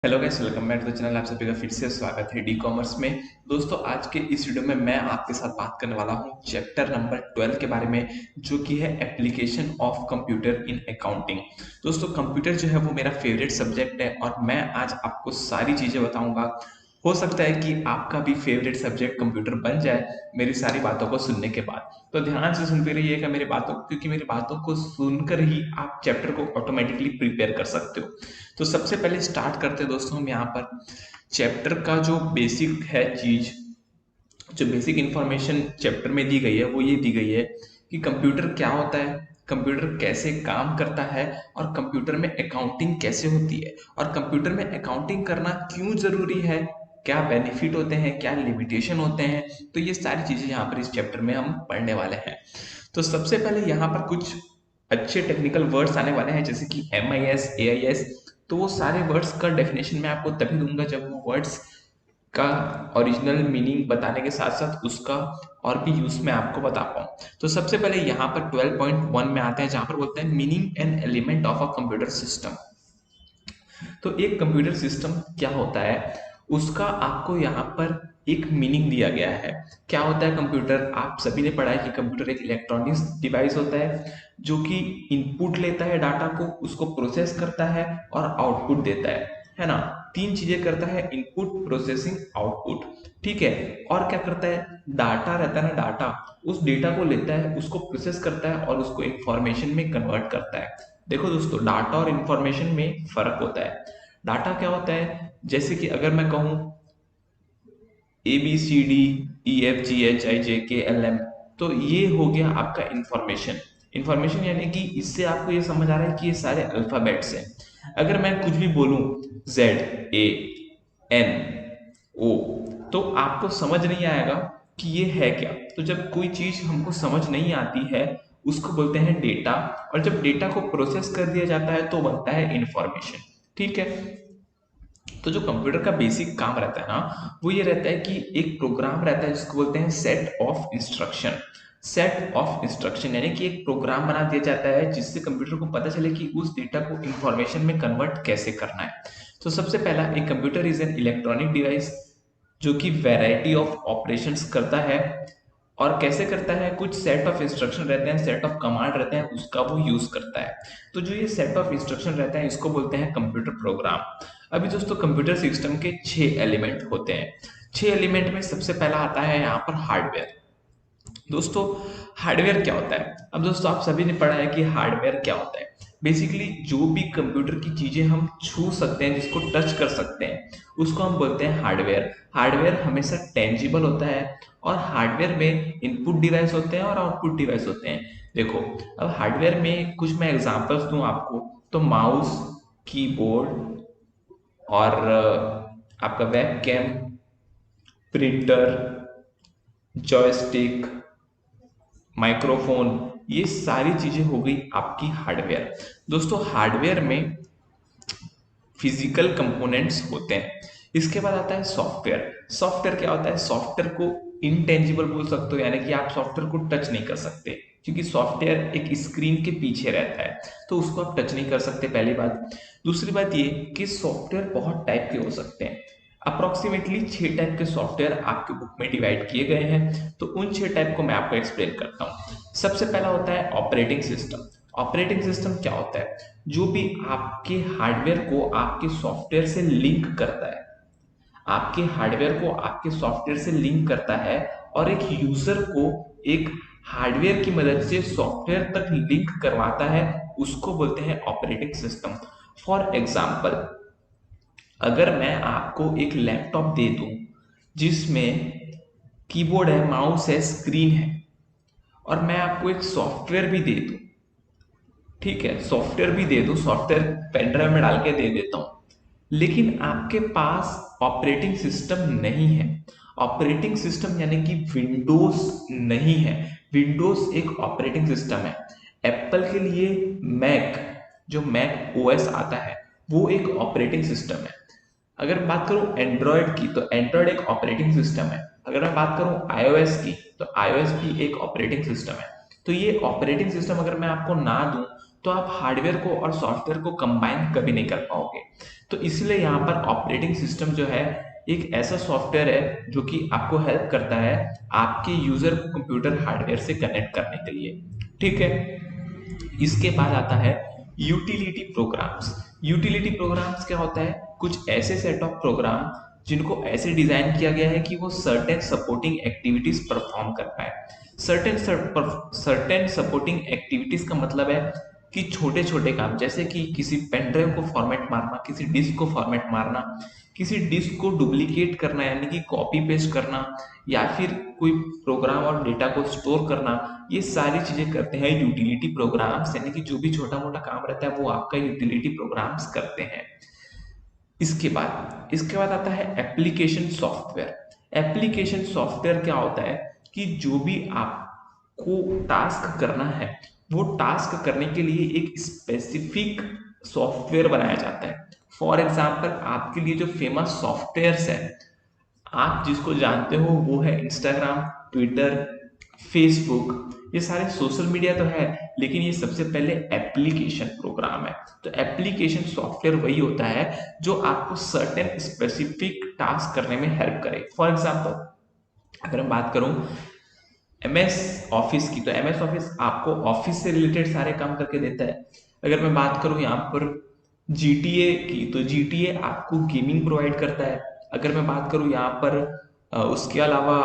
Hello guys, welcome back to the channel. आप सभी का फिर से स्वागत है डी कॉमर्स में। दोस्तों, आज के इस वीडियो में मैं आपके साथ बात करने वाला हूं चैप्टर नंबर 12 के बारे में, जो कि है application of computer in accounting. दोस्तों, कंप्यूटर जो है वो मेरा फेवरेट सब्जेक्ट है और मैं आज आपको सारी चीजें बताऊंगा। हो सकता है कि आपका भी फेवरेट सब्जेक्ट कंप्यूटर बन जाए मेरी सारी बातों को सुनने के बाद। तो ध्यान से सुनते रहिएगा मेरी बातों को, क्योंकि मेरी बातों को सुनकर ही आप चैप्टर को ऑटोमेटिकली प्रिपेयर कर सकते हो। तो सबसे पहले स्टार्ट करते हैं दोस्तों हम यहाँ पर चैप्टर का जो बेसिक है चीज, जो बेसिक इंफॉर्मेशन चैप्टर में दी गई है वो ये दी गई है कि कंप्यूटर क्या होता है, कंप्यूटर कैसे काम करता है और कंप्यूटर में अकाउंटिंग कैसे होती है और कंप्यूटर में अकाउंटिंग करना क्यों जरूरी है, क्या बेनिफिट होते हैं, क्या लिमिटेशन होते हैं। तो ये सारी चीजें यहाँ पर इस चैप्टर में हम पढ़ने वाले हैं। तो सबसे पहले यहाँ पर कुछ अच्छे टेक्निकल वर्ड्स आने वाले हैं, जैसे कि MIS AIS। तो वो सारे वर्ड्स का डेफिनेशन मैं आपको तभी दूंगा जब वो वर्ड्स का ओरिजिनल मीनिंग बताने के साथ साथ उसका और भी यूज मैं आपको बता पाऊँ। तो सबसे पहले यहाँ पर 12.1 में आते हैं, जहाँ पर बोलते हैं meaning and element of a computer system. तो एक कंप्यूटर सिस्टम क्या होता है उसका आपको यहाँ पर एक मीनिंग दिया गया है। क्या होता है कंप्यूटर? आप सभी ने पढ़ा है कि कंप्यूटर एक इलेक्ट्रॉनिक डिवाइस होता है जो कि इनपुट लेता है डाटा को, उसको प्रोसेस करता है और आउटपुट देता है ना। तीन चीजें करता है: इनपुट, प्रोसेसिंग, आउटपुट। ठीक है। और क्या करता है? डाटा रहता है ना, डाटा, उस डेटा को लेता है, उसको प्रोसेस करता है और उसको इंफॉर्मेशन में कन्वर्ट करता है। देखो दोस्तों, डाटा और इंफॉर्मेशन में फर्क होता है। डाटा क्या होता है? जैसे कि अगर मैं कहूं ABCDEFGHIJKLM, तो ये हो गया आपका इंफॉर्मेशन। इंफॉर्मेशन यानी कि इससे आपको ये समझ आ रहा है कि ये सारे अल्फाबेट्स हैं। अगर मैं कुछ भी बोलूं ZANO, तो आपको समझ नहीं आएगा कि ये है क्या। तो जब कोई चीज हमको समझ नहीं आती है उसको बोलते हैं डेटा, और जब डेटा को प्रोसेस कर दिया जाता है तो बनता है इंफॉर्मेशन। ठीक है। तो जो कंप्यूटर का बेसिक काम रहता है ना, वो ये रहता है कि एक प्रोग्राम रहता है जिसको बोलते हैं set of instruction. Set of instruction यानी कि एक प्रोग्राम बना दिया जाता है जिससे कंप्यूटर को पता चले कि उस डेटा को इंफॉर्मेशन में कन्वर्ट कैसे करना है। तो सबसे पहला, एक computer is an electronic device जो कि वैरायटी ऑफ ऑपरेशंस करता है। और कैसे करता है? कुछ सेट ऑफ इंस्ट्रक्शन रहते हैं, सेट ऑफ कमांड रहते हैं, उसका वो यूज करता है। तो जो ये सेट ऑफ इंस्ट्रक्शन रहता है इसको बोलते हैं कंप्यूटर प्रोग्राम। अभी दोस्तों, कंप्यूटर सिस्टम के 6 एलिमेंट होते हैं। 6 एलिमेंट में सबसे पहला आता है यहाँ पर हार्डवेयर। दोस्तों, हार्डवेयर क्या होता है? अब दोस्तों, आप सभी ने पढ़ा है कि हार्डवेयर क्या होता है। बेसिकली जो भी कंप्यूटर की चीजें हम छू सकते हैं, जिसको टच कर सकते हैं, उसको हम बोलते हैं हार्डवेयर। हार्डवेयर हमेशा टेंजिबल होता है और हार्डवेयर में इनपुट डिवाइस होते हैं और आउटपुट डिवाइस होते हैं। देखो, अब हार्डवेयर में कुछ मैं एग्जांपल्स दूं आपको, तो माउस, कीबोर्ड और आपका web cam, printer, joystick, microphone, ये सारी चीजें हो गई आपकी हार्डवेयर। दोस्तों, हार्डवेयर में फिजिकल कंपोनेंट्स होते हैं। इसके बाद आता है सॉफ्टवेयर। सॉफ्टवेयर क्या होता है? सॉफ्टवेयर को इनटेंजिबल बोल सकते हो, यानी कि आप सॉफ्टवेयर को टच नहीं कर सकते, क्योंकि सॉफ्टवेयर एक स्क्रीन के पीछे रहता है, तो उसको आप टच नहीं कर सकते, पहली बात। दूसरी बात ये कि सॉफ्टवेयर बहुत टाइप के हो सकते हैं। अप्रोक्सीमेटली 6 टाइप के सॉफ्टवेयर आपके बुक में डिवाइड किए गए हैं, तो उन 6 टाइप को मैं आपको एक्सप्लेन करता हूँ। सबसे पहला होता है ऑपरेटिंग सिस्टम। ऑपरेटिंग सिस्टम क्या होता है? जो भी आपके हार्डवेयर को आपके सॉफ्टवेयर से लिंक करता है, आपके हार्डवेयर को आपके सॉफ्टवेयर से लिंक करता है और एक यूजर को एक हार्डवेयर की मदद से सॉफ्टवेयर तक लिंक करवाता है, उसको बोलते हैं ऑपरेटिंग सिस्टम। फॉर एग्जाम्पल, अगर मैं आपको एक लैपटॉप दे दूं जिसमें कीबोर्ड है, माउस है, स्क्रीन है, और मैं आपको एक सॉफ्टवेयर भी दे दूं, ठीक है, सॉफ्टवेयर भी दे दूं, सॉफ्टवेयर पेन ड्राइव में डाल के दे देता हूं, लेकिन आपके पास ऑपरेटिंग सिस्टम नहीं है। ऑपरेटिंग सिस्टम यानी कि विंडोज नहीं है। विंडोज एक ऑपरेटिंग सिस्टम है। एप्पल के लिए मैक, जो मैक ओएस आता है, वो एक ऑपरेटिंग सिस्टम है। अगर मैं बात करूं एंड्रॉयड की, तो एंड्रॉयड एक ऑपरेटिंग सिस्टम है। अगर मैं बात करूं आईओएस की, तो आईओएस भी एक ऑपरेटिंग सिस्टम है। तो ये ऑपरेटिंग सिस्टम अगर मैं आपको ना दूं तो आप हार्डवेयर को और सॉफ्टवेयर को कंबाइन कभी नहीं कर पाओगे। तो इसलिए यहाँ पर ऑपरेटिंग सिस्टम जो है एक ऐसा सॉफ्टवेयर है जो कि आपको हेल्प करता है आपके यूजर को कंप्यूटर हार्डवेयर से कनेक्ट करने के लिए। ठीक है, इसके बाद आता है यूटिलिटी प्रोग्राम्स। यूटिलिटी प्रोग्राम्स क्या होता है? कुछ ऐसे सेट ऑफ प्रोग्राम जिनको ऐसे डिजाइन किया गया है कि वो सर्टेन सपोर्टिंग एक्टिविटीज परफॉर्म कर पाए। सर्टेन सपोर्टिंग एक्टिविटीज का मतलब है कि छोटे छोटे काम, जैसे कि किसी पेन ड्राइव को फॉर्मेट मारना, किसी डिस्क को फॉर्मेट मारना, किसी डिस्क को डुप्लीकेट करना यानी कि कॉपी पेस्ट करना, या फिर कोई प्रोग्राम और डेटा को स्टोर करना, ये सारी चीजें करते हैं यूटिलिटी प्रोग्राम्स। यानी कि जो भी छोटा मोटा काम रहता है वो आपका यूटिलिटी प्रोग्राम्स करते हैं। इसके बाद आता है एप्लीकेशन सॉफ्टवेयर। एप्लीकेशन सॉफ्टवेयर क्या होता है कि जो भी आपको टास्क करना है वो टास्क करने के लिए एक स्पेसिफिक सॉफ्टवेयर बनाया जाता है। फॉर एग्जाम्पल, आपके लिए जो फेमस सॉफ्टवेयर्स है, आप जिसको जानते हो वो है इंस्टाग्राम, ट्विटर, फेसबुक। ये सारे सोशल मीडिया तो है, लेकिन ये सबसे पहले एप्लीकेशन प्रोग्राम है। तो एप्लीकेशन सॉफ्टवेयर वही होता है जो आपको सर्टेन स्पेसिफिक टास्क करने में हेल्प करे। फॉर एग्जाम्पल, अगर मैं बात करूं एमएस ऑफिस की, तो एमएस ऑफिस आपको ऑफिस से रिलेटेड सारे काम करके देता है। अगर मैं बात करूं यहाँ पर जीटीए की, तो जीटीए आपको गेमिंग प्रोवाइड करता है। अगर मैं बात करूं यहाँ पर उसके अलावा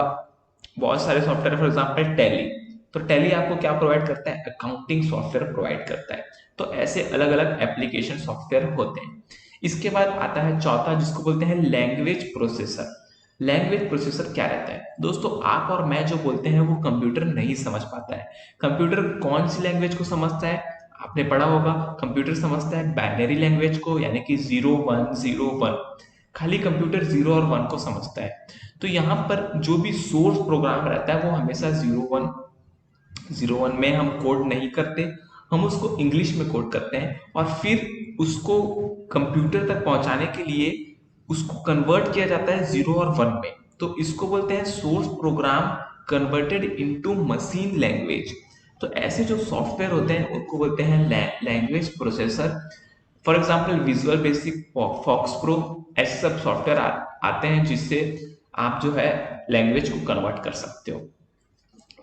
बहुत सारे सॉफ्टवेयर, फॉर एग्जांपल टैली, तो टैली आपको क्या प्रोवाइड करता है? अकाउंटिंग सॉफ्टवेयर प्रोवाइड करता है। तो ऐसे अलग अलग एप्लीकेशन सॉफ्टवेयर होते हैं। इसके बाद आता है चौथा, जिसको बोलते हैं लैंग्वेज प्रोसेसर। लैंग्वेज प्रोसेसर क्या रहता है? दोस्तों, आप और मैं जो बोलते हैं वो कंप्यूटर नहीं समझ पाता है। कंप्यूटर कौन सी लैंग्वेज को समझता है? आपने पढ़ा होगा, कंप्यूटर समझता है बाइनरी लैंग्वेज को, यानी कि 0 1 0 1। खाली कंप्यूटर 0 और 1 को समझता है। तो यहाँ पर जो भी सोर्स प्रोग्राम रहता है वो हमेशा 0 1 में हम कोड नहीं करते, हम उसको इंग्लिश में कोड करते हैं और फिर उसको कंप्यूटर तक पहुंचाने के लिए उसको कन्वर्ट किया जाता है 0 और 1 में। तो इसको बोलते हैं source program converted into machine language. तो ऐसे जो सॉफ्टवेयर होते हैं उनको बोलते हैं language processor. For example Visual Basic, FoxPro, ऐसे सब सॉफ्टवेयर आते हैं जिससे आप जो है लैंग्वेज को कन्वर्ट कर सकते हो।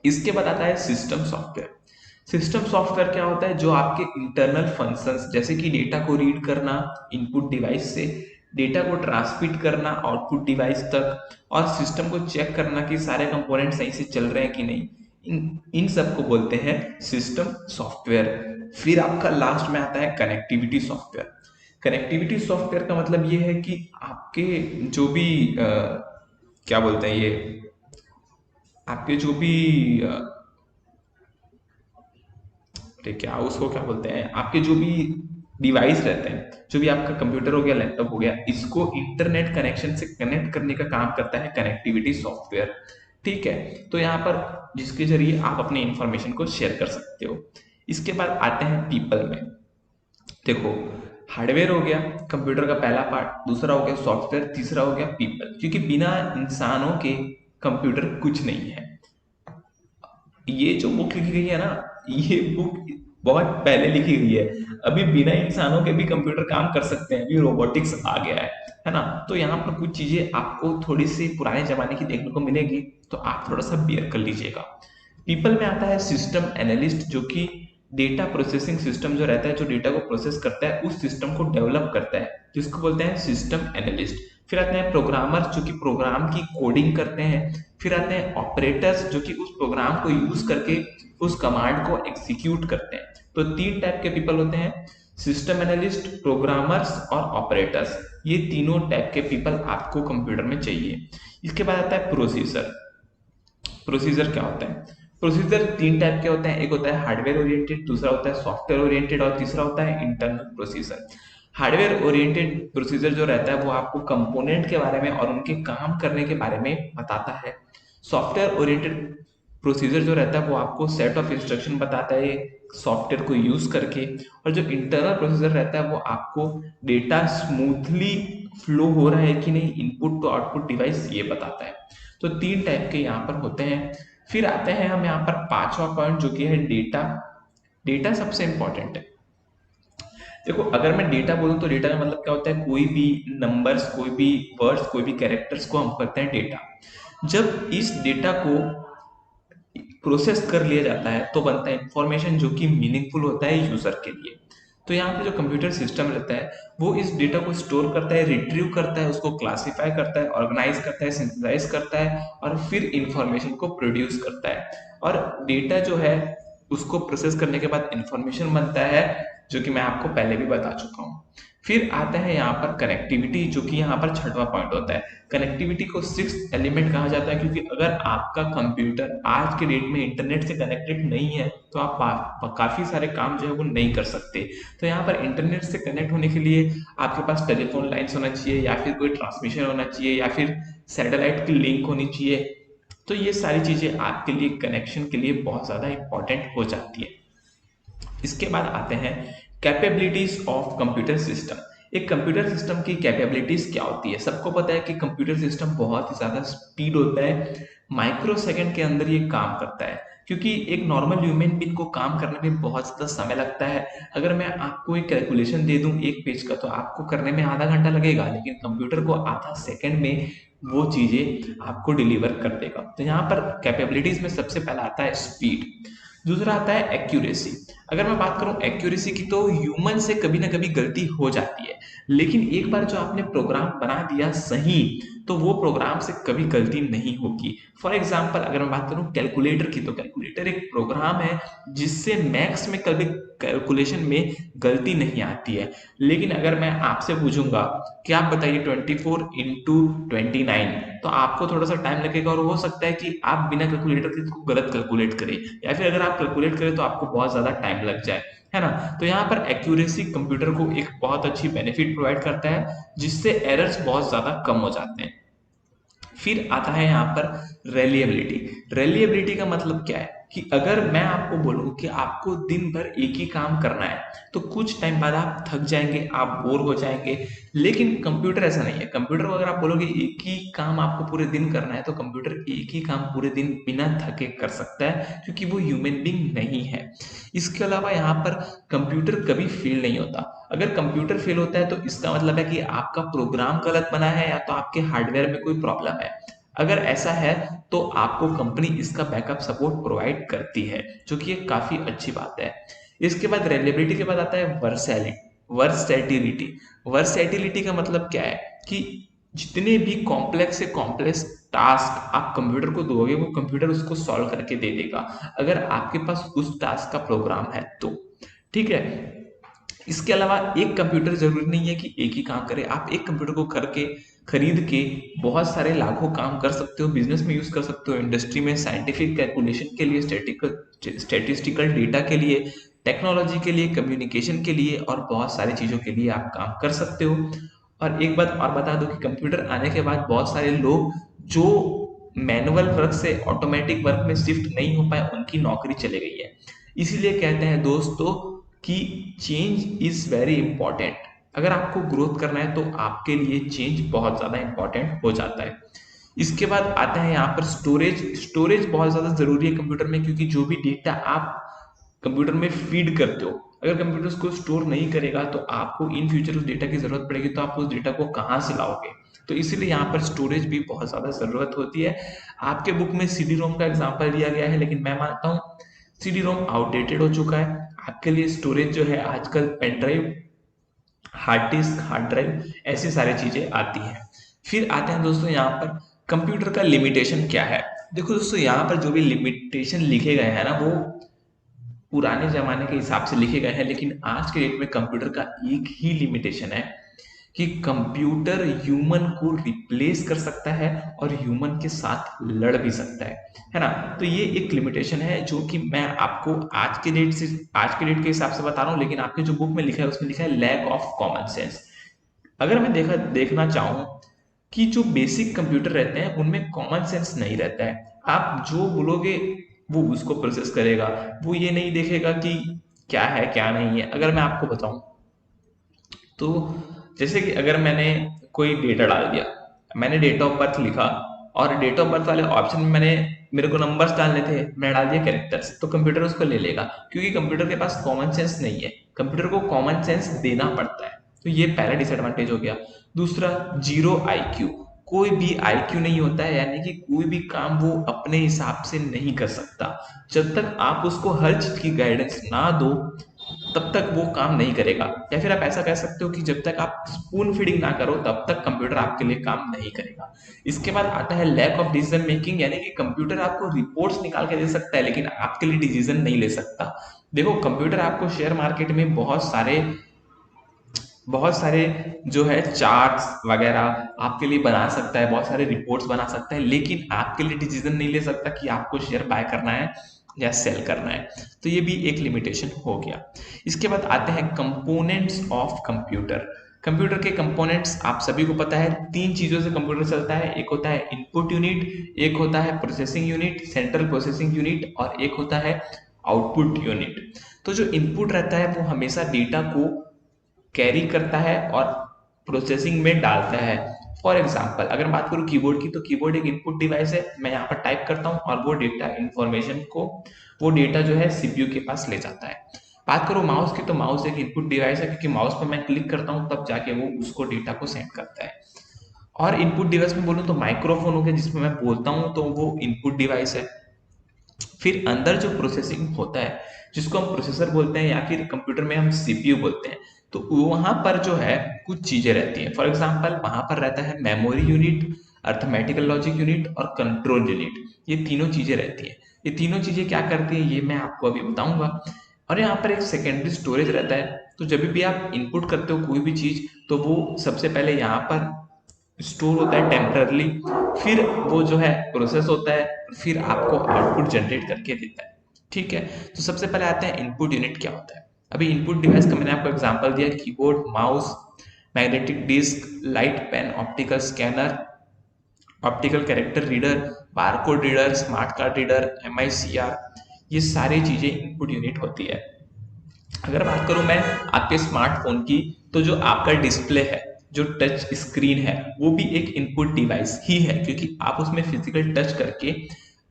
इसके बाद आता है सिस्टम सॉफ्टवेयर। सिस्टम सॉफ्टवेयर क्या होता है? जो आपके इंटरनल फंक्शंस, जैसे कि डेटा को रीड करना इनपुट डिवाइस से, डेटा को ट्रांसमिट करना आउटपुट डिवाइस तक, और सिस्टम को चेक करना कि सारे कंपोनेंट सही से चल रहे हैं कि नहीं, इन सब को बोलते हैं सिस्टम सॉफ्टवेयर। फिर आपका लास्ट में आता है कनेक्टिविटी सॉफ्टवेयर। कनेक्टिविटी सॉफ्टवेयर का मतलब ये है कि आपके जो भी क्या बोलते हैं, ये आपके जो भी क्या उसको क्या बोलते हैं, आपके जो भी डिवाइस रहते हैं, जो भी आपका कंप्यूटर हो गया, लैपटॉप हो गया, इसको इंटरनेट कनेक्शन से कनेक्ट करने का काम करता है कनेक्टिविटी सॉफ्टवेयर। ठीक है, तो यहाँ पर जिसके जरिए आप अपने इंफॉर्मेशन को शेयर कर सकते हो। इसके बाद आते हैं पीपल में। देखो, हार्डवेयर हो गया कंप्यूटर का पहला पार्ट, दूसरा हो गया सॉफ्टवेयर, तीसरा हो गया पीपल। क्योंकि बिना इंसानों के कंप्यूटर कुछ नहीं है। ये जो बुक लिखी गई है ना, ये बुक बहुत पहले लिखी गई है। अभी बिना इंसानों के भी कंप्यूटर काम कर सकते हैं, अभी रोबोटिक्स आ गया है ना। तो यहाँ पर कुछ चीजें आपको थोड़ी सी पुराने जमाने की देखने को मिलेगी, तो आप थोड़ा सा बेयर कर लीजिएगा। पीपल में आता है सिस्टम एनालिस्ट, जो कि डेटा प्रोसेसिंग सिस्टम जो रहता है, जो डेटा को प्रोसेस करता है, उस सिस्टम को डेवलप करता है, जिसको बोलते हैं सिस्टम एनालिस्ट। फिर आते हैं प्रोग्रामर्स, जो कि प्रोग्राम की कोडिंग करते हैं। फिर आते हैं ऑपरेटर्स, जो कि उस प्रोग्राम को यूज करके उस कमांड को एग्जीक्यूट करते हैं। तो 3 टाइप के पीपल होते हैं, सिस्टम एनालिस्ट, प्रोग्रामर्स और ऑपरेटर्स। ये तीनों टाइप के पीपल आपको कंप्यूटर में चाहिए। इसके बाद आता है प्रोसीजर। प्रोसीजर क्या होता है? प्रोसीजर 3 टाइप के होते हैं, एक होता है हार्डवेयर ओरिएंटेड, दूसरा होता है सॉफ्टवेयर ओरिएंटेड और तीसरा होता है internal procedure. Hardware oriented procedure जो रहता है वो आपको कंपोनेंट के बारे में और उनके काम करने के बारे में बताता है। सॉफ्टवेयर ओरिएंटेड प्रोसीजर जो रहता है वो आपको सेट ऑफ इंस्ट्रक्शन बताता है सॉफ्टवेयर को यूज करके। और जो इंटरनल प्रोसीजर रहता है वो आपको डेटा स्मूथली फ्लो हो रहा है कि नहीं, इनपुट टू आउटपुट डिवाइस, ये बताता है। तो 3 टाइप के यहाँ पर होते हैं। फिर आते हैं हम यहाँ पर 5वां पॉइंट, जो कि है डेटा। डेटा सबसे इंपॉर्टेंट है। देखो, अगर मैं डेटा बोलूँ तो डेटा का मतलब क्या होता है, कोई भी नंबर्स, कोई भी वर्ड्स, कोई भी कैरेक्टर्स को हम कहते हैं डेटा। जब इस डेटा को प्रोसेस कर लिया जाता है तो बनता है इंफॉर्मेशन जो कि मीनिंगफुल होता है यूजर के लिए। तो यहाँ पे जो कंप्यूटर सिस्टम रहता है वो इस डेटा को स्टोर करता है, रिट्रीव करता है, उसको क्लासिफाई करता है, ऑर्गेनाइज करता है, सिंथेसाइज करता है और फिर इंफॉर्मेशन को प्रोड्यूस करता है। और डेटा जो है उसको प्रोसेस करने के बाद इंफॉर्मेशन बनता है, जो कि मैं आपको पहले भी बता चुका हूँ। फिर आता है यहाँ पर कनेक्टिविटी, जो कि यहाँ पर छठवां पॉइंट होता है। कनेक्टिविटी को सिक्स एलिमेंट कहा जाता है, क्योंकि अगर आपका कंप्यूटर आज के डेट में इंटरनेट से कनेक्टेड नहीं है तो आप काफी सारे काम जो है वो नहीं कर सकते। तो यहाँ पर इंटरनेट से कनेक्ट होने के लिए आपके पास टेलीफोन लाइन्स होना चाहिए, या फिर कोई ट्रांसमिशन होना चाहिए, या फिर सैटेलाइट की लिंक होनी चाहिए। तो ये सारी चीजें आपके लिए कनेक्शन के लिए बहुत ज्यादा इंपॉर्टेंट हो जाती है। इसके बाद आते हैं कैपेबिलिटीज ऑफ कंप्यूटर सिस्टम। एक कंप्यूटर सिस्टम की कैपेबिलिटीज क्या होती है? सबको पता है कि कंप्यूटर सिस्टम बहुत ही ज्यादा स्पीड होता है, माइक्रो सेकंड के अंदर ये काम करता है, क्योंकि एक नॉर्मल ह्यूमन बीइंग को काम करने में बहुत ज्यादा समय लगता है। अगर मैं आपको एक कैलकुलेशन दे दूं एक पेज का तो आपको करने में आधा घंटा लगेगा, लेकिन कंप्यूटर को आधा सेकंड में वो चीजें आपको डिलीवर कर देगा। तो यहाँ पर कैपेबिलिटीज में सबसे पहला आता है स्पीड। दूसरा आता है एक्यूरेसी। अगर मैं बात करूं एक्यूरेसी की तो ह्यूमन से कभी ना कभी गलती हो जाती है, लेकिन एक बार जो आपने प्रोग्राम बना दिया सही तो वो प्रोग्राम से कभी गलती नहीं होगी। फॉर एग्जांपल अगर मैं बात करूं कैलकुलेटर की, तो कैलकुलेटर एक प्रोग्राम है जिससे मैथ्स में कभी कैलकुलेशन में गलती नहीं आती है। लेकिन अगर मैं आपसे पूछूंगा कि आप बताइए 24 × 29, तो आपको थोड़ा सा टाइम लगेगा और हो सकता है कि आप बिना कैलकुलेटर के इसको गलत कैलकुलेट करें, या फिर अगर आप कैलकुलेट करें तो आपको बहुत ज्यादा टाइम लग जाए, है ना। तो यहाँ पर एक्यूरेसी कंप्यूटर को एक बहुत अच्छी बेनिफिट प्रोवाइड करता है, जिससे एरर्स बहुत ज्यादा कम हो जाते हैं। फिर आता है यहाँ पर रेलिएबिलिटी। रेलिएबिलिटी का मतलब क्या है कि अगर मैं आपको बोलूं कि आपको दिन भर एक ही काम करना है तो कुछ टाइम बाद आप थक जाएंगे, आप बोर हो जाएंगे। लेकिन कंप्यूटर ऐसा नहीं है। कंप्यूटर को अगर आप बोलोगे एक ही काम आपको पूरे दिन करना है तो कंप्यूटर एक ही काम पूरे दिन बिना थके कर सकता है, क्योंकि वो ह्यूमन बीइंग नहीं है। इसके अलावा यहाँ पर कंप्यूटर कभी फेल नहीं होता। अगर कंप्यूटर फेल होता है तो इसका मतलब है कि आपका प्रोग्राम गलत बना है या तो आपके हार्डवेयर में कोई प्रॉब्लम है। अगर ऐसा है तो आपको कंपनी इसका बैकअप सपोर्ट प्रोवाइड करती है, जो कि एक काफी अच्छी बात है। इसके बाद रिलायबिलिटी के बाद आता है वर्सैटिलिटी। वर्सैटिलिटी का मतलब क्या है कि जितने भी कॉम्प्लेक्स से कॉम्प्लेक्स टास्क आप कंप्यूटर को दोगे वो कंप्यूटर उसको सॉल्व करके दे देगा, अगर आपके पास उस टास्क का प्रोग्राम है तो। ठीक है। इसके अलावा एक कंप्यूटर जरूरी नहीं है कि एक ही काम करे। आप एक कंप्यूटर को करके खरीद के बहुत सारे लाखों काम कर सकते हो, बिजनेस में यूज कर सकते हो, इंडस्ट्री में साइंटिफिक कैलकुलेशन के लिए, स्टैटिस्टिकल डेटा के लिए, टेक्नोलॉजी के लिए, कम्युनिकेशन के लिए और बहुत सारी चीजों के लिए आप काम कर सकते हो। और एक बात और बता दो कि कंप्यूटर आने के बाद बहुत सारे लोग जो मैनुअल वर्क से ऑटोमेटिक वर्क में शिफ्ट नहीं हो पाए उनकी नौकरी चले गई है। इसीलिए कहते हैं दोस्तों कि चेंज इज वेरी इंपॉर्टेंट। अगर आपको ग्रोथ करना है तो आपके लिए चेंज बहुत ज्यादा इंपॉर्टेंट हो जाता है। इसके बाद आता है यहाँ पर स्टोरेज। स्टोरेज बहुत ज्यादा जरूरी है कंप्यूटर में, क्योंकि जो भी डेटा आप कंप्यूटर में फीड करते हो, अगर कंप्यूटर उसको स्टोर नहीं करेगा तो आपको इन फ्यूचर उस डेटा की जरूरत पड़ेगी, तो आप उस डेटा को कहाँ से लाओगे। तो इसीलिए यहाँ पर स्टोरेज भी बहुत ज्यादा जरूरत होती है। आपके बुक में सीडी रोम का एग्जाम्पल दिया गया है, लेकिन मैं मानता हूँ सीडी रोम आउटडेटेड हो चुका है। आपके लिए स्टोरेज जो है आजकल pen drive, hard disk, hard drive, ऐसी सारी चीजें आती हैं। फिर आते हैं दोस्तों यहाँ पर कंप्यूटर का लिमिटेशन क्या है। देखो दोस्तों, यहाँ पर जो भी लिमिटेशन लिखे गए हैं ना वो पुराने जमाने के हिसाब से लिखे गए हैं, लेकिन आज के डेट में कंप्यूटर का एक ही लिमिटेशन है कि कंप्यूटर ह्यूमन को रिप्लेस कर सकता है और ह्यूमन के साथ लड़ भी सकता है ना। तो ये एक लिमिटेशन है जो कि मैं आपको आज के डेट के हिसाब से बता रहा हूँ, लेकिन आपके जो बुक में लिखा है उसमें लिखा है लैक ऑफ कॉमन सेंस। अगर मैं देखना चाहूँ कि जो बेसिक कंप्यूटर रहते हैं उनमें कॉमन सेंस नहीं रहता है। आप जो बोलोगे वो उसको प्रोसेस करेगा, वो ये नहीं देखेगा कि क्या है क्या नहीं है। अगर मैं आपको बताऊं तो जैसे कि अगर मैंने कोई डेटा डाल दिया, मैंने डेट ऑफ बर्थ लिखा और डेट ऑफ बर्थ वाले ऑप्शन में मैंने मेरे को नंबर्स डालने थे, मैंने डाल दिया कैरेक्टर्स, तो कंप्यूटर उसको ले लेगा, क्योंकि कंप्यूटर के पास कॉमन सेंस नहीं है, कंप्यूटर को कॉमन सेंस देना पड़ता है। तो ये पहला डिसएडवांटेज हो गया। दूसरा, जीरो आईक्यू, कोई भी आईक्यू नहीं होता है, यानी कि कोई भी काम वो अपने हिसाब से नहीं कर सकता। जब तक आप उसको हर चीज की गाइडेंस ना दो तब तक वो काम नहीं करेगा। या फिर आप ऐसा कह सकते हो कि जब तक आप स्पून फीडिंग ना करो तब तक कंप्यूटर आपके लिए काम नहीं करेगा। इसके बाद आता है लैक ऑफ डिसीजन मेकिंग, यानी कि कंप्यूटर आपको रिपोर्ट्स निकाल के दे सकता है लेकिन आपके लिए डिसीजन नहीं ले सकता। देखो, कंप्यूटर आपको शेयर मार्केट में बहुत सारे जो है चार्ट्स वगैरह आपके लिए बना सकता है, बहुत सारे रिपोर्ट्स बना सकता है, लेकिन आपके लिए डिसीजन नहीं ले सकता कि आपको शेयर बाय करना है या सेल करना है। तो ये भी एक लिमिटेशन हो गया। इसके बाद आते हैं कंपोनेंट्स ऑफ कंप्यूटर। कंप्यूटर के कंपोनेंट्स आप सभी को पता है, तीन चीजों से कंप्यूटर चलता है। एक होता है इनपुट यूनिट, एक होता है processing unit, central processing unit, और एक होता है आउटपुट यूनिट। तो जो इनपुट रहता है वो हमेशा डेटा को कैरी करता है और प्रोसेसिंग में डालता है। फॉर एग्जाम्पल अगर बात करूँ कीबोर्ड की, तो कीबोर्ड एक इनपुट डिवाइस है, मैं यहाँ पर टाइप करता हूँ और वो डेटा इंफॉर्मेशन को, वो डेटा जो है सीपीयू के पास ले जाता है। बात करो माउस की, तो माउस एक इनपुट डिवाइस है, क्योंकि माउस पर मैं क्लिक करता हूँ तब जाके वो उसको डेटा को सेंड करता है। और इनपुट डिवाइस में बोलूँ तो माइक्रोफोन हो गया, जिसमें मैं बोलता हूँ, तो वो इनपुट डिवाइस है। फिर अंदर जो प्रोसेसिंग होता है, जिसको हम प्रोसेसर बोलते हैं या फिर कंप्यूटर में हम सीपीयू बोलते हैं, तो वहां पर जो है कुछ चीजें रहती हैं। फॉर एग्जांपल वहां पर रहता है memory unit, arithmetical logic unit और कंट्रोल यूनिट। ये तीनों चीजें रहती हैं। ये तीनों चीजें क्या करती हैं ये मैं आपको अभी बताऊंगा। और यहाँ पर एक सेकेंडरी स्टोरेज रहता है। तो जब भी आप इनपुट करते हो कोई भी चीज, तो वो सबसे पहले यहाँ पर स्टोर होता है टेम्पररली, फिर वो जो है प्रोसेस होता है, फिर आपको आउटपुट जनरेट करके देता है। ठीक है, तो सबसे पहले आते हैं इनपुट यूनिट क्या होता है। अभी इनपुट डिवाइस का मैंने आपको एग्जांपल दिया, keyboard, mouse, magnetic disk, light pen, optical scanner, optical character reader, barcode reader, smart card reader, MICR, ये सारी चीजें इनपुट यूनिट होती है। अगर बात करूं मैं आपके स्मार्टफोन की, तो जो आपका डिस्प्ले है, जो टच स्क्रीन है, वो भी एक इनपुट डिवाइस ही है, क्योंकि आप उसमें फिजिकल टच करके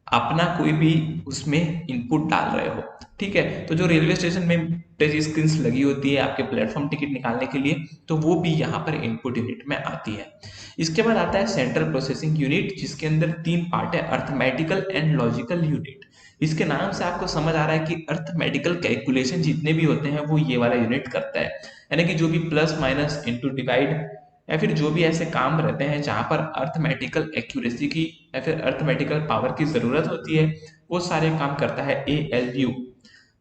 अपना कोई भी उसमें इनपुट डाल रहे हो। ठीक है, तो जो रेलवे स्टेशन में टच स्क्रीन लगी होती है आपके प्लेटफॉर्म टिकट निकालने के लिए, तो वो भी यहाँ पर इनपुट यूनिट में आती है। इसके बाद आता है सेंट्रल प्रोसेसिंग यूनिट, जिसके अंदर तीन पार्ट है, अर्थमेटिकल एंड लॉजिकल यूनिट। इसके नाम से आपको समझ आ रहा है कि अर्थमेटिकल कैलकुलेशन जितने भी होते हैं वो ये वाला यूनिट करता है, यानी कि जो भी प्लस माइनस इंटू डिवाइड या फिर जो भी ऐसे काम रहते हैं जहां पर अर्थमेटिकल एक्यूरेसी की या फिर अर्थमेटिकल पावर की जरूरत होती है, वो सारे काम करता है ALU।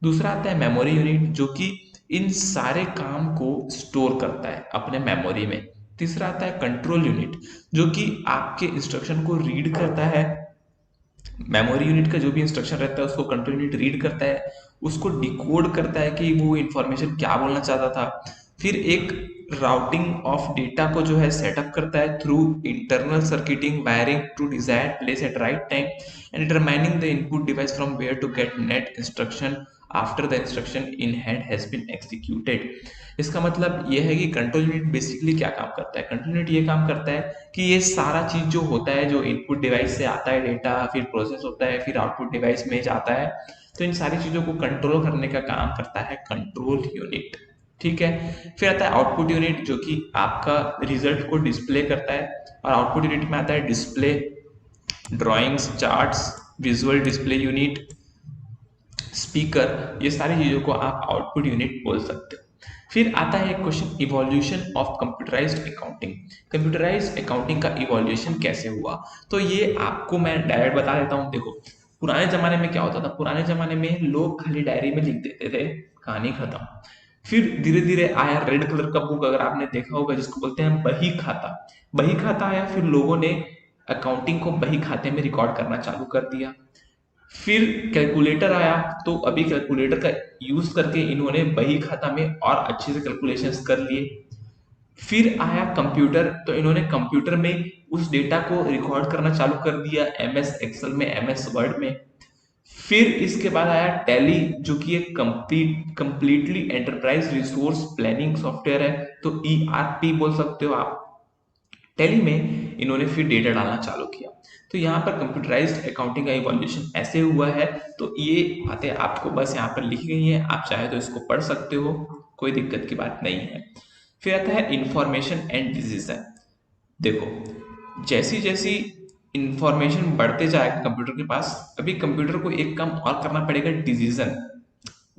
दूसरा आता है मेमोरी यूनिट, जो कि इन सारे काम को स्टोर करता है अपने मेमोरी में। तीसरा आता है कंट्रोल यूनिट, जो कि आपके इंस्ट्रक्शन को रीड करता है। मेमोरी यूनिट का जो भी इंस्ट्रक्शन रहता है उसको कंट्रोल यूनिट रीड करता है, उसको डिकोड करता है कि वो इंफॉर्मेशन क्या बोलना चाहता था। फिर एक राउटिंग ऑफ डेटा को जो है सेटअप करता है through internal circuiting wiring to desired place at right time and determining the input device from where to get net instruction after the instruction in hand has been executed. इसका मतलब ये है कि कंट्रोल यूनिट बेसिकली क्या काम करता है। Control unit ये काम करता है कि ये सारा चीज जो होता है, जो इनपुट डिवाइस से आता है डेटा, फिर प्रोसेस होता है, फिर आउटपुट डिवाइस में जाता है, तो इन सारी चीजों को कंट्रोल करने का काम करता है कंट्रोल यूनिट। ठीक है, फिर आता है आउटपुट यूनिट, जो कि आपका रिजल्ट को डिस्प्ले करता है। और आउटपुट यूनिट में आता है display, drawings, charts, visual display unit, speaker, ये सारी चीजों को आप आउटपुट यूनिट बोल सकते हो। फिर आता है एक question, evolution of computerised accounting. Computerised accounting का इवोल्यूशन कैसे हुआ, तो ये आपको मैं डायरेक्ट बता देता हूँ। देखो, पुराने जमाने में क्या होता था, पुराने जमाने में लोग खाली डायरी में लिख देते थे, कहानी खत्म। फिर धीरे धीरे आया रेड कलर का बुक, अगर आपने देखा होगा, जिसको बोलते हैं बही खाता। बही खाता आया, फिर लोगों ने अकाउंटिंग को बही खाते में रिकॉर्ड करना चालू कर दिया। फिर कैलकुलेटर आया, तो अभी कैलकुलेटर का यूज करके इन्होंने बही खाता में और अच्छे से कैलकुलेशंस कर लिए। फिर आया कंप्यूटर, तो इन्होंने कंप्यूटर में उस डेटा को रिकॉर्ड करना चालू कर दिया, MS एक्सेल में, MS वर्ड में। फिर इसके बाद आया टैली, जो कि एक completely enterprise resource planning software है, तो ERP बोल सकते हो आप। टैली में इन्होंने फिर डेटा डालना चालू किया। तो यहाँ पर कंप्यूटराइज्ड अकाउंटिंग का इवोल्यूशन ऐसे हुआ है। तो ये बातें आपको बस यहाँ पर लिखी गई हैं, आप चाहे तो इसको पढ़ सकते हो, कोई दिक्कत की बात नहीं है। फिर आता है इंफॉर्मेशन एंड डिसीजन। देखो, जैसी जैसी इंफॉर्मेशन बढ़ते जाएगा कंप्यूटर के पास, अभी कंप्यूटर को एक काम और करना पड़ेगा, डिसीजन।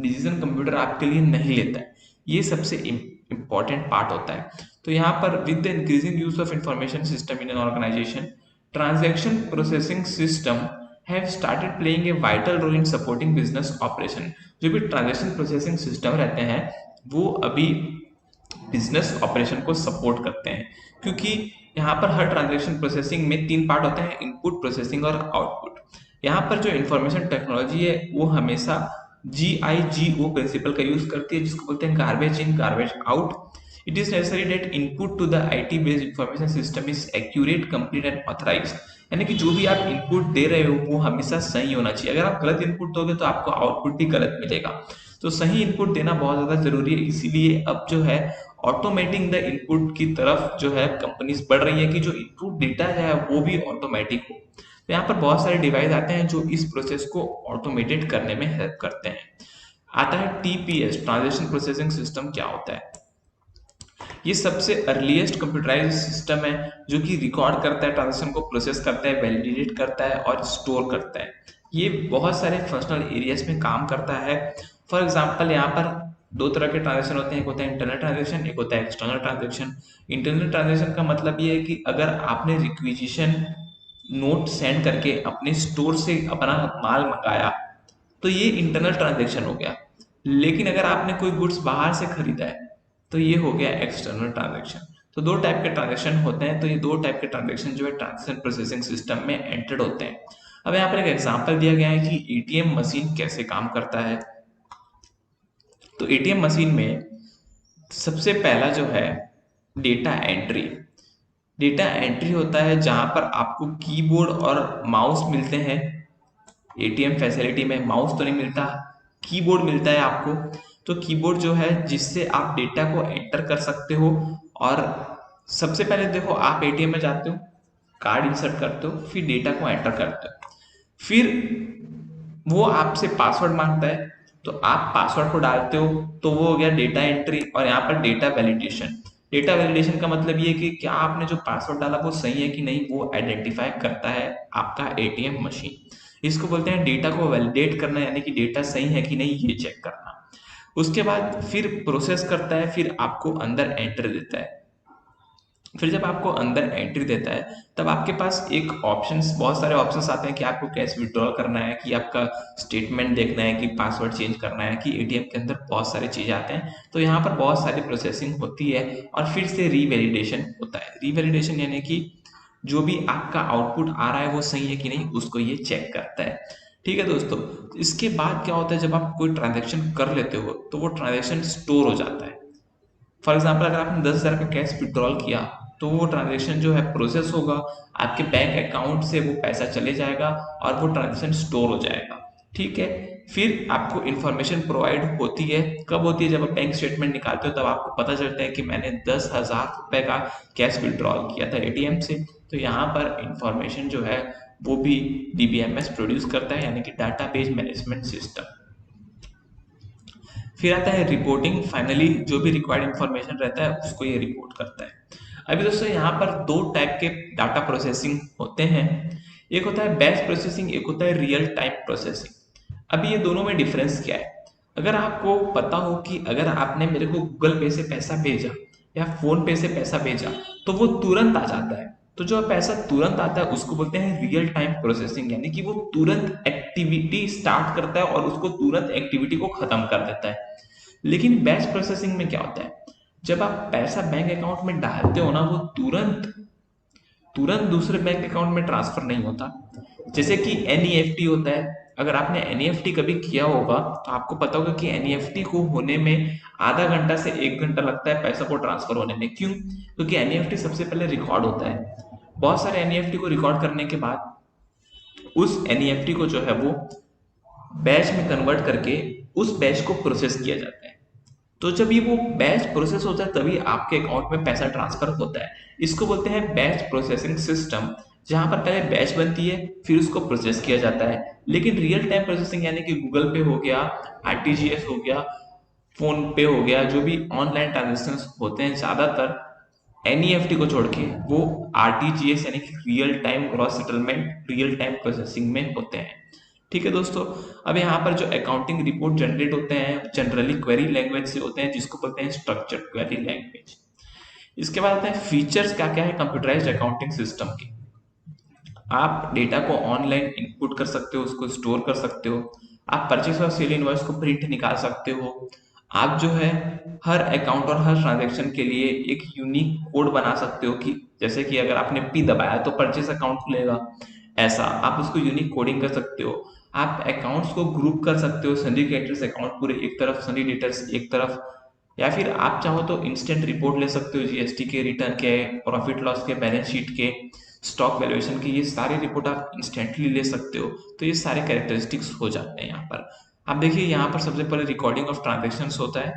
डिसीजन कंप्यूटर आपके लिए नहीं लेता है, ये सबसे इम्पॉर्टेंट पार्ट होता है। तो यहाँ पर with the increasing use of information system in an organisation, transaction processing system have started playing a vital role in supporting business operation. जो भी ट्रांजैक्शन प्रोसेसिंग सिस्टम रहते हैं वो अभी बिजनेस ऑपरेशन को सपोर्ट करते हैं, क्योंकि यहाँ पर हर ट्रांजैक्शन प्रोसेसिंग में 3 पार्ट होते हैं, इनपुट, प्रोसेसिंग और आउटपुट। यहाँ पर जो इंफॉर्मेशन टेक्नोलॉजी है वो हमेशा GIGO प्रिंसिपल का यूज करती है, जिसको बोलते हैं garbage in garbage out. It is necessary that input to the IT based information system is accurate, complete and authorised. यानी कि जो भी आप इनपुट दे रहे हो वो हमेशा सही होना चाहिए। अगर आप गलत इनपुट दोगे तो आपको आउटपुट भी गलत मिलेगा। तो सही इनपुट देना बहुत ज्यादा जरूरी है। इसीलिए अब जो है ऑटोमेटिंग द इनपुट की तरफ जो है कंपनीज बढ़ रही है कि जो इनपुट डेटा है वो भी ऑटोमेटिक हो। तो यहाँ पर बहुत सारे डिवाइस आते हैं जो इस प्रोसेस को ऑटोमेटेड करने में हेल्प करते हैं। आता है TPS, ट्रांजैक्शन प्रोसेसिंग सिस्टम। क्या होता है? ये सबसे अर्लीस्ट कंप्यूटराइज्ड सिस्टम है जो कि रिकॉर्ड करता है, ट्रांजैक्शन को प्रोसेस करता है, वैलिडेट करता है और स्टोर करता है। ये बहुत सारे फंक्शनल एरियाज में काम करता है। फॉर एग्जांपल, यहाँ पर 2 तरह के ट्रांजैक्शन होते हैं, एक होता है इंटरनल ट्रांजैक्शन, एक होता है एक्सटर्नल ट्रांजैक्शन। इंटरनल ट्रांजैक्शन का मतलब ये है कि अगर आपने रिक्विजिशन नोट सेंड करके अपने स्टोर से अपना माल मंगाया तो ये इंटरनल ट्रांजैक्शन हो गया। लेकिन अगर आपने कोई गुड्स बाहर से खरीदा है तो ये हो गया एक्सटर्नल ट्रांजैक्शन। तो 2 टाइप के ट्रांजैक्शन होते हैं। तो ये 2 टाइप के ट्रांजैक्शन जो है ट्रांजैक्शन प्रोसेसिंग सिस्टम में एंटर्ड होते हैं। अब यहाँ पर एक एग्जांपल दिया गया है कि ATM मशीन कैसे काम करता है। तो ATM मशीन में सबसे पहला जो है डेटा एंट्री। डेटा एंट्री होता है जहां पर आपको कीबोर्ड और माउस मिलते हैं। ATM फैसिलिटी में माउस तो नहीं मिलता, कीबोर्ड मिलता है आपको। तो कीबोर्ड जो है जिससे आप डेटा को एंटर कर सकते हो। और सबसे पहले देखो, आप ATM में जाते हो, कार्ड इंसर्ट करते हो, फिर डेटा को एंटर करते हो, फिर वो आपसे पासवर्ड मांगता है, तो आप पासवर्ड को डालते हो, तो वो हो गया डेटा एंट्री। और यहाँ पर डेटा वैलिडेशन। डेटा वैलिडेशन का मतलब ये है कि क्या आपने जो पासवर्ड डाला वो सही है कि नहीं, वो आइडेंटिफाई करता है आपका ATM मशीन। इसको बोलते हैं डेटा को वैलिडेट करना, यानी कि डेटा सही है कि नहीं ये चेक करना। उसके बाद फिर प्रोसेस करता है, फिर आपको अंदर एंट्री देता है। फिर जब आपको अंदर एंट्री देता है तब आपके पास एक ऑप्शंस, बहुत सारे ऑप्शंस आते हैं कि आपको कैश विड्रॉल करना है, कि आपका स्टेटमेंट देखना है, कि पासवर्ड चेंज करना है, कि ATM के अंदर बहुत सारी चीजें आते हैं। तो यहाँ पर बहुत सारी प्रोसेसिंग होती है और फिर से रीवैलिडेशन होता है। रीवैलिडेशन यानी कि जो भी आपका आउटपुट आ रहा है वो सही है कि नहीं, उसको ये चेक करता है। ठीक है दोस्तों, इसके बाद क्या होता है, जब आप कोई ट्रांजेक्शन कर लेते हो तो वो ट्रांजेक्शन स्टोर हो जाता है। फॉर एग्जाम्पल, अगर आपने 10,000 का कैश विड्रॉल किया तो वो ट्रांजेक्शन जो है प्रोसेस होगा, आपके बैंक अकाउंट से वो पैसा चले जाएगा और वो ट्रांजेक्शन स्टोर हो जाएगा। ठीक है, फिर आपको इंफॉर्मेशन प्रोवाइड होती है। कब होती है? जब आप बैंक स्टेटमेंट निकालते हो तब आपको पता चलता है कि मैंने 10,000 रुपए का कैश विड्रॉल किया था ATM से। तो यहाँ पर इंफॉर्मेशन जो है वो भी DBMS प्रोड्यूस करता है, यानी कि डाटाबेस मैनेजमेंट सिस्टम। फिर आता है रिपोर्टिंग। फाइनली जो भी रिक्वायर्ड इंफॉर्मेशन रहता है उसको ये रिपोर्ट करता है। अभी दोस्तों यहाँ पर 2 टाइप के डाटा प्रोसेसिंग होते हैं। एक होता है बैच प्रोसेसिंग, एक होता है रियल टाइम प्रोसेसिंग। अभी ये दोनों में डिफरेंस क्या है? अगर आपको पता हो कि अगर आपने मेरे को गूगल पे से पैसा भेजा या फोन पे से पैसा भेजा तो वो तुरंत आ जाता है। तो जो पैसा तुरंत आता है उसको बोलते हैं रियल टाइम प्रोसेसिंग, यानी कि वो तुरंत एक्टिविटी स्टार्ट करता है और उसको तुरंत एक्टिविटी को खत्म कर देता है। लेकिन बैच प्रोसेसिंग में क्या होता है, जब आप पैसा बैंक अकाउंट में डालते हो ना, वो तुरंत तुरंत दूसरे बैंक अकाउंट में ट्रांसफर नहीं होता। जैसे कि NEFT होता है। अगर आपने NEFT कभी किया होगा तो आपको पता होगा कि NEFT को होने में आधा घंटा से 1 घंटा लगता है पैसा को ट्रांसफर होने में। क्यों? क्योंकि NEFT सबसे पहले रिकॉर्ड होता है। बहुत सारे NEFT को रिकॉर्ड करने के बाद उस NEFT को जो है वो बैच में कन्वर्ट करके उस बैच को प्रोसेस किया जाता है। तो जब ये वो बैच प्रोसेस होता है तभी आपके अकाउंट में पैसा ट्रांसफर होता है। इसको बोलते हैं बैच प्रोसेसिंग सिस्टम, जहां पर पहले बैच बनती है फिर उसको प्रोसेस किया जाता है। लेकिन रियल टाइम प्रोसेसिंग यानी कि गूगल पे हो गया, आरटीजीएस हो गया, फोन पे हो गया, जो भी ऑनलाइन ट्रांजेक्शन होते हैं ज्यादातर एनईएफटी को छोड़ के वो आरटीजीएस यानी कि real time gross settlement real time processing में होते हैं। ठीक है दोस्तों, अब यहाँ पर जो अकाउंटिंग रिपोर्ट जनरेट होते हैं जनरली क्वेरी लैंग्वेज से होते हैं, जिसको बोलते हैं स्ट्रक्चर्ड क्वेरी लैंग्वेज। इसके बाद आता है फीचर्स क्या क्या है कंप्यूटराइज्ड अकाउंटिंग सिस्टम के। आप डेटा को ऑनलाइन इनपुट कर सकते हो, उसको स्टोर कर सकते हो, आप परचेस और सेल इनवॉइस को प्रिंट निकाल सकते हो, आप जो है हर अकाउंट और हर ट्रांजैक्शन के लिए एक यूनिक कोड बना सकते हो कि जैसे कि अगर आपने पी दबाया तो परचेस अकाउंट खुलेगा, ऐसा आप उसको यूनिक कोडिंग कर सकते हो। आप अकाउंट्स को ग्रुप कर सकते हो, सनी क्रेडिटर्स अकाउंट पूरे एक तरफ, सनी डेटर्स एक तरफ, या फिर आप चाहो तो इंस्टेंट रिपोर्ट ले सकते हो, जीएसटी के, रिटर्न के, प्रॉफिट लॉस के, बैलेंस शीट के, स्टॉक वैल्यूएशन की, ये सारी रिपोर्ट आप इंस्टेंटली ले सकते हो। तो ये सारे कैरेक्टरिस्टिक्स हो जाते हैं यहाँ पर। आप देखिए यहाँ पर सबसे पहले रिकॉर्डिंग ऑफ ट्रांजेक्शन्स होता है,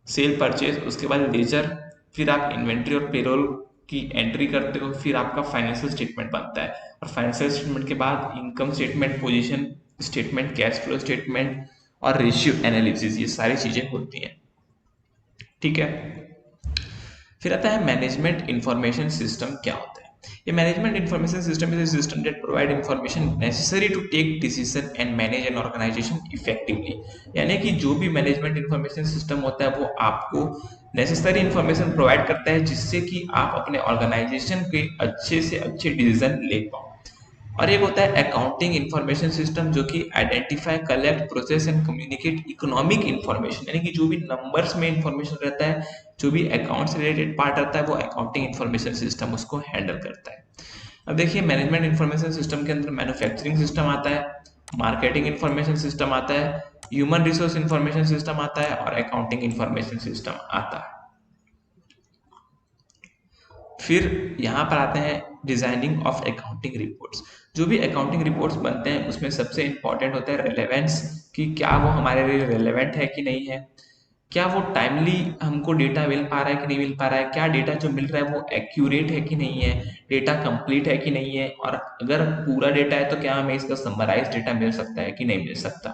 सेल परचेज, उसके बाद लेजर, फिर आप इन्वेंट्री और पेरोल की एंट्री करते हो, फिर आपका फाइनेंशियल स्टेटमेंट बनता है, और फाइनेंशियल स्टेटमेंट के बाद income statement, position statement, cash flow statement और रेशियो एनालिसिस, ये सारी चीजें होती हैं। ठीक है, फिर आता है मैनेजमेंट इंफॉर्मेशन सिस्टम क्या होता है। ये management information system is a system that provide information necessary to take decision and manage an organisation effectively. यानी कि जो भी मैनेजमेंट इंफॉर्मेशन सिस्टम होता है वो आपको नेसेसरी इंफॉर्मेशन प्रोवाइड करता है जिससे कि आप अपने ऑर्गेनाइजेशन के अच्छे से अच्छे डिसीजन ले पाओ। और एक होता है अकाउंटिंग इंफॉर्मेशन सिस्टम जो कि identify, collect, process and communicate economic information, यानी कि जो भी नंबर्स में इंफॉर्मेशन रहता है, जो भी अकाउंट से रिलेटेड पार्ट रहता है, वो अकाउंटिंग इंफॉर्मेशन सिस्टम उसको हैंडल करता है। अब देखिए मैनेजमेंट इंफॉर्मेशन सिस्टम के अंदर मैन्युफैक्चरिंग सिस्टम आता है, मार्केटिंग इंफॉर्मेशन सिस्टम आता है, ह्यूमन रिसोर्स इंफॉर्मेशन सिस्टम आता है और अकाउंटिंग इंफॉर्मेशन सिस्टम आता है। फिर यहाँ पर आते हैं डिजाइनिंग ऑफ अकाउंटिंग रिपोर्ट्स। जो भी अकाउंटिंग रिपोर्ट्स बनते हैं उसमें सबसे इंपॉर्टेंट होता है रेलेवेंस, कि क्या वो हमारे लिए रेलेवेंट है कि नहीं है, क्या वो टाइमली हमको डेटा मिल पा रहा है कि नहीं मिल पा रहा है, क्या डेटा जो मिल रहा है वो एक्यूरेट है कि नहीं है, डेटा कंप्लीट है कि नहीं है, और अगर पूरा डेटा है तो क्या हमें इसका समराइज डेटा मिल सकता है कि नहीं मिल सकता।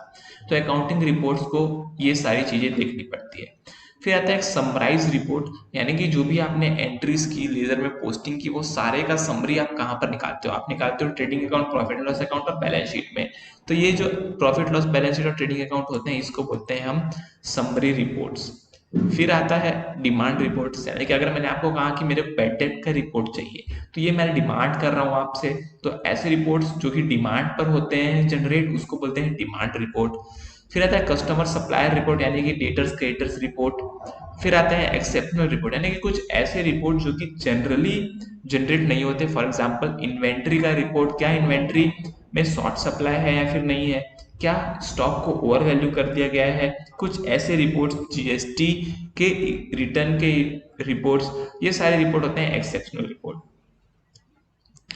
तो अकाउंटिंग रिपोर्ट्स को ये सारी चीजें देखनी पड़ती है। फिर आता है एक समराइज रिपोर्ट, यानी कि जो भी आपने एंट्रीज की, लेजर में पोस्टिंग की, वो सारे का समरी आप कहाँ पर निकालते हो, आप निकालते हो trading account, profit and loss account और बैलेंस शीट में। तो ये जो प्रॉफिट लॉस, बैलेंस शीट और ट्रेडिंग अकाउंट होते हैं इसको बोलते हैं हम समरी रिपोर्ट्स। फिर आता है डिमांड रिपोर्ट्स, यानी कि अगर मैंने आपको कहा कि मेरे बैड डेट का रिपोर्ट चाहिए तो ये मैं डिमांड कर रहा हूँ आपसे, तो ऐसे रिपोर्ट्स जो कि डिमांड पर होते हैं जनरेट, उसको बोलते हैं डिमांड रिपोर्ट। फिर आता है कस्टमर सप्लायर रिपोर्ट, यानी कि डेटर्स क्रेडिटर्स रिपोर्ट। फिर आता है एक्सेप्शनल रिपोर्ट, यानी कि कुछ ऐसे रिपोर्ट जो कि जनरली जनरेट नहीं होते। फॉर एग्जांपल इन्वेंट्री का रिपोर्ट, क्या इन्वेंट्री में शॉर्ट सप्लाई है या फिर नहीं है, क्या स्टॉक को ओवर वैल्यू कर दिया गया है, कुछ ऐसे रिपोर्ट्स, जीएसटी के रिटर्न के रिपोर्ट्स, ये सारे रिपोर्ट होते हैं एक्सेप्शनल रिपोर्ट।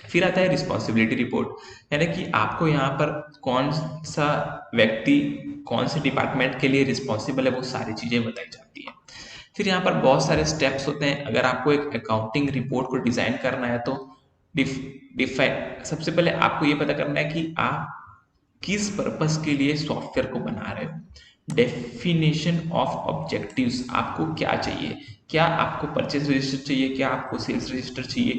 फिर आता है रिस्पॉन्सिबिलिटी रिपोर्ट, यानी कि आपको यहाँ पर कौन सा व्यक्ति कौन से डिपार्टमेंट के लिए रिस्पॉन्सिबल है, वो सारी चीजें बताई जाती है। फिर यहाँ पर बहुत सारे स्टेप्स होते हैं। अगर आपको एक अकाउंटिंग रिपोर्ट को डिजाइन करना है तो डिफाइन सबसे पहले आपको ये पता करना है कि आप किस पर्पस के लिए सॉफ्टवेयर को बना रहे हो। डेफिनेशन ऑफ ऑब्जेक्टिव्स, आपको क्या चाहिए, क्या आपको परचेज रजिस्टर चाहिए, क्या आपको सेल्स रजिस्टर चाहिए,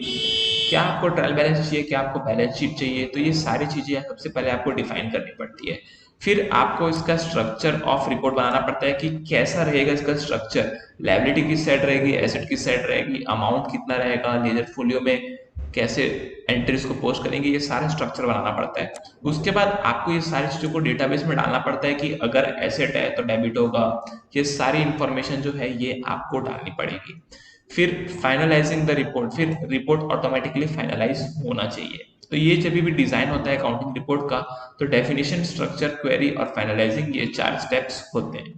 क्या आपको ट्रायल बैलेंस चाहिए, क्या आपको बैलेंस शीट चाहिए। तो ये सारी चीजें सबसे पहले आपको डिफाइन करनी पड़ती है। फिर आपको इसका स्ट्रक्चर ऑफ रिपोर्ट बनाना पड़ता है कि कैसा रहेगा इसका स्ट्रक्चर, लायबिलिटी किस साइड रहेगी, एसेट किस साइड रहेगी, अमाउंट कितना रहेगा, लेजर फोलियो में कैसे एंट्रीज को पोस्ट करेंगे, ये सारा स्ट्रक्चर बनाना पड़ता है। उसके बाद आपको ये सारी चीजों को डेटाबेस में डालना पड़ता है कि अगर एसेट है तो डेबिट होगा, ये सारी इंफॉर्मेशन जो है ये आपको डालनी पड़ेगी। फिर फाइनलाइजिंग द रिपोर्ट, फिर रिपोर्ट ऑटोमेटिकली फाइनलाइज होना चाहिए। तो ये जब भी डिजाइन होता है अकाउंटिंग रिपोर्ट का, तो डेफिनेशन, स्ट्रक्चर, क्वेरी और फाइनलाइजिंग, ये 4 स्टेप्स होते हैं।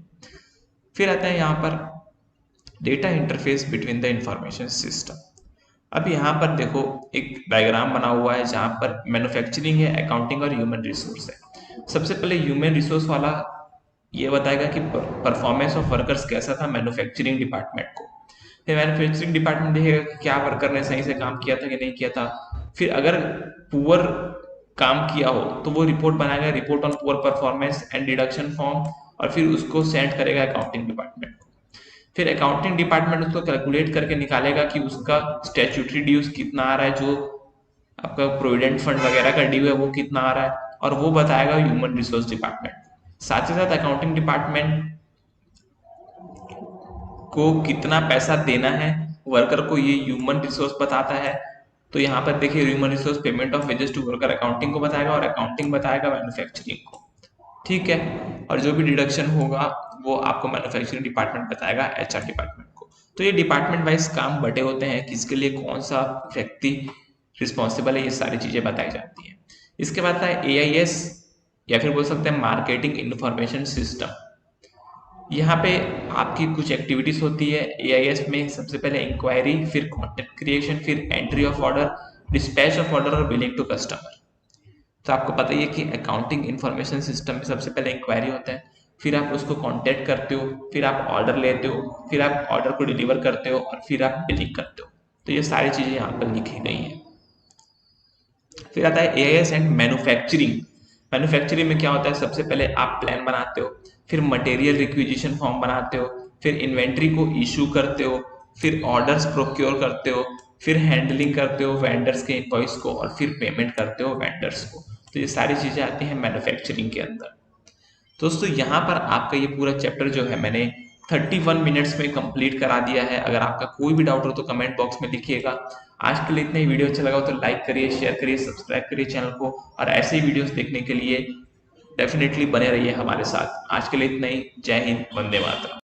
फिर आता है यहाँ पर data interface between the information system. अब यहाँ पर देखो एक डायग्राम बना हुआ है जहाँ पर मैन्युफैक्चरिंग है, अकाउंटिंग और ह्यूमन रिसोर्स है। सबसे पहले ह्यूमन रिसोर्स वाला ये बताएगा कि परफॉर्मेंस ऑफ वर्कर्स कैसा था मैन्युफैक्चरिंग डिपार्टमेंट को। फिर मैन्युफैक्चरिंग डिपार्टमेंट देखेगा कि क्या वर्कर ने सही से काम किया था कि नहीं किया था। फिर अगर पुअर काम किया हो तो वो रिपोर्ट बनाएगा, report on poor performance and deduction form, और फिर उसको सेंड करेगा अकाउंटिंग डिपार्टमेंट को। फिर अकाउंटिंग डिपार्टमेंट उसको कैलकुलेट करके निकालेगा कि उसका स्टैट्यूटरी ड्यूज कितना आ रहा है, जो आपका प्रोविडेंट फंड वगैरह का ड्यू है वो कितना आ रहा है, और वो बताएगा ह्यूमन रिसोर्स डिपार्टमेंट। साथ ही साथ अकाउंटिंग डिपार्टमेंट को कितना पैसा देना है वर्कर को, ये ह्यूमन रिसोर्स बताता है। तो यहाँ पर देखिए human resource payment of wages to worker accounting को बताएगा, और अकाउंटिंग बताएगा मैन्युफैक्चरिंग को। ठीक है, और जो भी डिडक्शन होगा वो आपको मैन्युफैक्चरिंग डिपार्टमेंट बताएगा एचआर डिपार्टमेंट को। तो ये डिपार्टमेंट वाइज काम बटे होते हैं, किसके लिए कौन सा व्यक्ति रिस्पॉन्सिबल है, ये सारी चीजें बताई जाती हैं। इसके बाद है AIS, या फिर बोल सकते हैं मार्केटिंग इंफॉर्मेशन सिस्टम। यहाँ पे आपकी कुछ एक्टिविटीज होती है AIS में। सबसे पहले इंक्वायरी, फिर कंटेंट क्रिएशन, फिर entry of order, dispatch of order और बिलिंग टू कस्टमर। तो आपको पता ही है कि अकाउंटिंग इंफॉर्मेशन सिस्टम में सबसे पहले इंक्वायरी होता है, फिर आप उसको कांटेक्ट करते हो, फिर आप ऑर्डर लेते हो, फिर आप ऑर्डर को डिलीवर करते हो, और फिर आप बिलिंग करते हो। तो ये सारी चीजें यहाँ पर लिखी गई हैं। फिर आता है AIS एंड मैन्युफैक्चरिंग। मैन्युफैक्चरिंग में क्या होता है, सबसे पहले आप प्लान बनाते हो, फिर मटेरियल रिक्विजिशन फॉर्म बनाते हो, फिर इन्वेंट्री को इशू करते हो, फिर ऑर्डर्स प्रोक्योर करते हो, फिर हैंडलिंग करते हो वेंडर्स के इनवॉइस को, और फिर पेमेंट करते हो वेंडर्स को। तो ये सारी चीजें आती हैं मैन्युफैक्चरिंग के अंदर। दोस्तों यहाँ पर आपका ये पूरा चैप्टर जो है मैंने 31 मिनट्स में कंप्लीट करा दिया है। अगर आपका कोई भी डाउट हो तो कमेंट बॉक्स में लिखिएगा। आज के लिए इतना ही। वीडियो अच्छा लगा हो तो लाइक करिए, शेयर करिए, सब्सक्राइब करिए चैनल को, और ऐसे ही वीडियोस देखने के लिए डेफिनेटली बने रहिए हमारे साथ। आज के लिए इतना ही। जय हिंद, वंदे मातरम।